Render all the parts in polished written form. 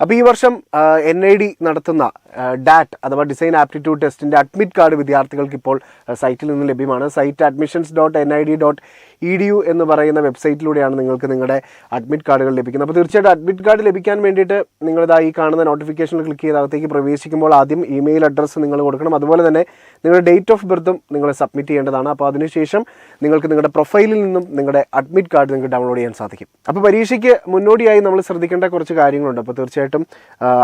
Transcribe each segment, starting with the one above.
അപ്പോൾ ഈ വർഷം NID നടത്തുന്ന ഡാറ്റ് അഥവാ ഡിസൈൻ ആപ്റ്റിറ്റ്യൂഡ് ടെസ്റ്റിൻ്റെ അഡ്മിറ്റ് കാർഡ് വിദ്യാർത്ഥികൾക്ക് ഇപ്പോൾ സൈറ്റിൽ നിന്ന് ലഭ്യമാണ്. സൈറ്റ് admissions.nid.edu എന്ന് പറയുന്ന വെബ്സൈറ്റിലൂടെയാണ് നിങ്ങൾക്ക് നിങ്ങളുടെ അഡ്മിറ്റ് കാർഡുകൾ ലഭിക്കുന്നത്. അപ്പോൾ തീർച്ചയായിട്ടും അഡ്മിറ്റ് കാർഡ് ലഭിക്കാൻ വേണ്ടിയിട്ട് നിങ്ങളിതാ ഈ കാണുന്ന നോട്ടിഫിക്കേഷനിൽ ക്ലിക്ക് ചെയ്ത് അകത്തേക്ക് പ്രവേശിക്കുമ്പോൾ ആദ്യം ഇമെയിൽ അഡ്രസ്സ് നിങ്ങൾ കൊടുക്കണം. അതുപോലെ തന്നെ നിങ്ങളുടെ ഡേറ്റ് ഓഫ് ബർത്തും നിങ്ങൾ സബ്മിറ്റ് ചെയ്യേണ്ടതാണ്. അപ്പോൾ അതിനുശേഷം നിങ്ങൾക്ക് നിങ്ങളുടെ പ്രൊഫൈലിൽ നിന്നും നിങ്ങളുടെ അഡ്മിറ്റ് കാർഡ് നിങ്ങൾക്ക് ഡൗൺലോഡ് ചെയ്യാൻ സാധിക്കും. അപ്പോൾ പരീക്ഷയ്ക്ക് മുന്നോടിയായി നമ്മൾ ശ്രദ്ധിക്കേണ്ട കുറച്ച് കാര്യങ്ങളുണ്ട്. അപ്പോൾ തീർച്ചയായിട്ടും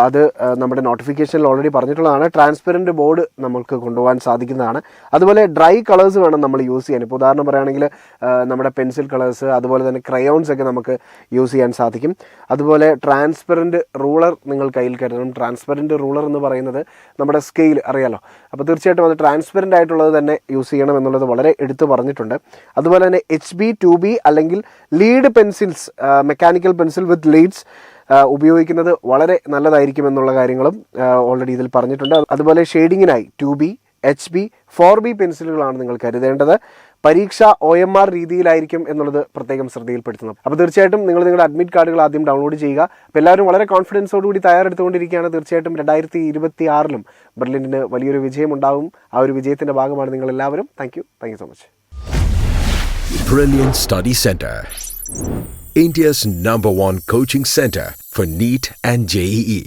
അത് നമ്മുടെ നോട്ടിഫിക്കേഷനിൽ ഓൾറെഡി പറഞ്ഞിട്ടുള്ളതാണ്. ട്രാൻസ്പെറൻറ്റ് ബോർഡ് നമുക്ക് കൊണ്ടുപോകാൻ സാധിക്കുന്നതാണ്. അതുപോലെ ഡ്രൈ കളേഴ്സ് വേണം നമ്മൾ യൂസ് ചെയ്യാൻ. ഇപ്പോൾ ഉദാഹരണം പറയുകയാണെങ്കിൽ നമ്മുടെ പെൻസിൽ കളേഴ്സ് അതുപോലെ തന്നെ ക്രയോൺസ് ഒക്കെ നമുക്ക് യൂസ് ചെയ്യാൻ സാധിക്കും. അതുപോലെ ട്രാൻസ്പെറൻറ്റ് റൂളർ നിങ്ങൾ കയ്യിൽ കരുതണം. ട്രാൻസ്പെറൻറ്റ് റൂളർ എന്ന് പറയുന്നത് നമ്മുടെ സ്കെയിൽ അറിയാലോ. അപ്പോൾ തീർച്ചയായിട്ടും അത് ട്രാൻസ്പെറൻ്റ് ആയിട്ടുള്ളത് തന്നെ യൂസ് ചെയ്യണം എന്നുള്ളത് വളരെ എടുത്തു പറഞ്ഞിട്ടുണ്ട്. അതുപോലെ തന്നെ HB 2B അല്ലെങ്കിൽ ലീഡ് പെൻസിൽസ്, മെക്കാനിക്കൽ പെൻസിൽ വിത്ത് ലീഡ്സ് ഉപയോഗിക്കുന്നത് വളരെ നല്ലതായിരിക്കും എന്നുള്ള കാര്യങ്ങളും ഓൾറെഡി ഇതിൽ പറഞ്ഞിട്ടുണ്ട്. അതുപോലെ ഷെയ്ഡിങ്ങിനായി 2B, HB, 4B പെൻസിലുകളാണ് നിങ്ങൾ കരുതേണ്ടത്. പരീക്ഷ OMR രീതിയിലായിരിക്കും എന്നുള്ളത് പ്രത്യേകം ശ്രദ്ധയിൽപ്പെടുത്തുന്നു. അപ്പോൾ തീർച്ചയായിട്ടും നിങ്ങൾ നിങ്ങളുടെ അഡ്മിറ്റ് കാർഡുകൾ ആദ്യം ഡൗൺലോഡ് ചെയ്യുക. അപ്പോൾ എല്ലാവരും വളരെ കോൺഫിഡൻസോടുകൂടി തയ്യാറെടുത്തുകൊണ്ടിരിക്കുകയാണ്. തീർച്ചയായിട്ടും 2026 ബെർലിനിന് വലിയൊരു വിജയമുണ്ടാകും. ആ ഒരു വിജയത്തിൻ്റെ ഭാഗമാണ് നിങ്ങൾ എല്ലാവരും. Thank you so much. Brilliant Study Center, India's #1 coaching center for NEET and JEE.